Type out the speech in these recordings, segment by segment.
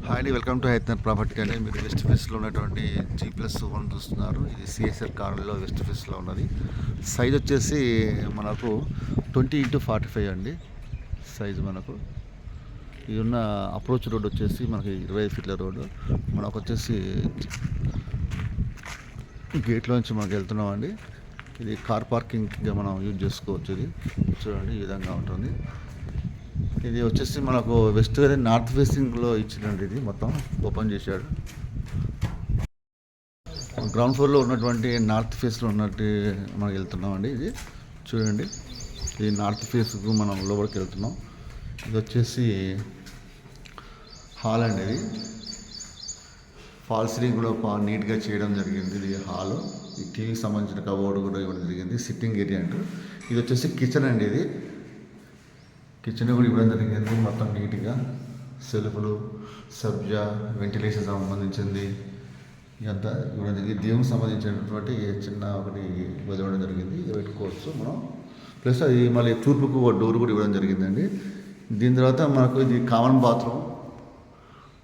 Hi అండి, welcome to హైతనర్ property అండి. మీరు వెస్ట్ ఫేస్లో ఉన్నటువంటి G+1 చూస్తున్నారు. ఇది సిఎస్ఆర్ కాలనీలో వెస్ట్ ఫేస్లో ఉన్నది. సైజ్ వచ్చేసి మనకు 20x45 అండి సైజు. మనకు ఇది ఉన్న అప్రోచ్ రోడ్ వచ్చేసి మనకి 25 ఫీట్ల రోడ్డు. మనకు వచ్చేసి గేట్లోంచి మనకు వెళ్తున్నామండి. ఇది కార్ పార్కింగ్గా మనం యూజ్ చేసుకోవచ్చు. ఇది చూడండి, ఈ విధంగా ఉంటుంది. ఇది వచ్చేసి మనకు వెస్ట్ వేరే నార్త్ ఫేసింగ్లో ఇచ్చిందండి. ఇది మొత్తం ఓపెన్ చేశాడు. గ్రౌండ్ ఫ్లోర్లో ఉన్నటువంటి నార్త్ ఫేస్లో ఉన్నట్టు మనం వెళ్తున్నామండి. ఇది చూడండి, ఇది నార్త్ ఫేస్కు మనం లోపలికి వెళ్తున్నాం. ఇది వచ్చేసి హాల్ అండి. ఇది ఫాల్ సీలింగ్ కూడా నీట్గా చేయడం జరిగింది. ఇది హాల్. ఈ టీవీకి సంబంధించిన కబోర్డ్ కూడా ఇవ్వడం జరిగింది. సిట్టింగ్ ఏరియా అంటూ. ఇది వచ్చేసి కిచెన్ అండి. ఇది కిచెన్ కూడా ఇవ్వడం జరిగింది. మొత్తం నీట్గా సెల్ఫ్లు, సబ్జా, వెంటిలేషన్ సంబంధించింది ఇదంతా ఇవ్వడం జరిగింది. దేవునికి సంబంధించినటువంటి చిన్న ఒకటి వదిలడం జరిగింది. ఇది పెట్టుకోవచ్చు మనం. ప్లస్ అది మళ్ళీ తూర్పుకు ఒక డోర్ కూడా ఇవ్వడం జరిగిందండి. దీని తర్వాత మనకు ఇది కామన్ బాత్రూమ్,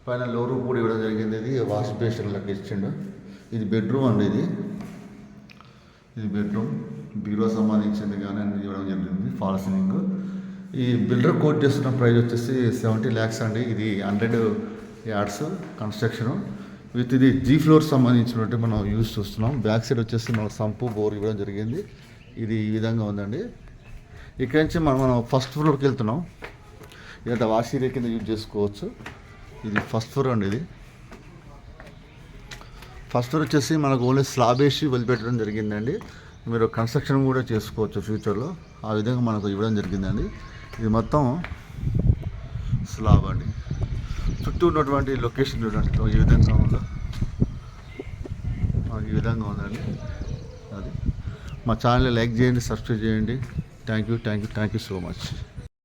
పైన లోరు కూడా ఇవ్వడం జరిగింది. ఇది వాష్ బేసిన్ లెక్క ఇచ్చిండు. ఇది బెడ్రూమ్ అండి. ఇది బెడ్రూమ్, బీరో సంబంధించింది కానీ అన్ని ఇవ్వడం జరిగింది. Fall ceiling. ఈ బిల్డర్ కోట్ చేస్తున్న ప్రైస్ వచ్చేసి 70 lakhs అండి. ఇది 100 yards కన్స్ట్రక్షన్ విత్ ఇది G ఫ్లోర్ సంబంధించినట్టు మనం యూజ్ చూస్తున్నాం. బ్యాక్ సైడ్ వచ్చేసి మనం సంపు బోర్ ఇవ్వడం జరిగింది. ఇది ఈ విధంగా ఉందండి. ఇక్కడి నుంచి మనం ఫస్ట్ ఫ్లోర్కి వెళ్తున్నాం. ఇదంతా వాష్ ఏరియా కింద యూజ్ చేసుకోవచ్చు. ఇది ఫస్ట్ ఫ్లోర్ అండి. ఇది ఫస్ట్ ఫ్లోర్ వచ్చేసి మనకు ఓన్లీ స్లాబ్ వేసి వదిలిపెట్టడం జరిగిందండి. మీరు కన్స్ట్రక్షన్ కూడా చేసుకోవచ్చు ఫ్యూచర్లో. ఆ విధంగా మనకు ఇవ్వడం జరిగిందండి. ఇది మొత్తం స్లాబ్ అండి. చుట్టూ ఉన్నటువంటి లొకేషన్ చూడండి ఈ విధంగా ఉందో. ఈ విధంగా ఉందండి. అది మా ఛానల్ లైక్ చేయండి, సబ్స్క్రైబ్ చేయండి. Thank you so much.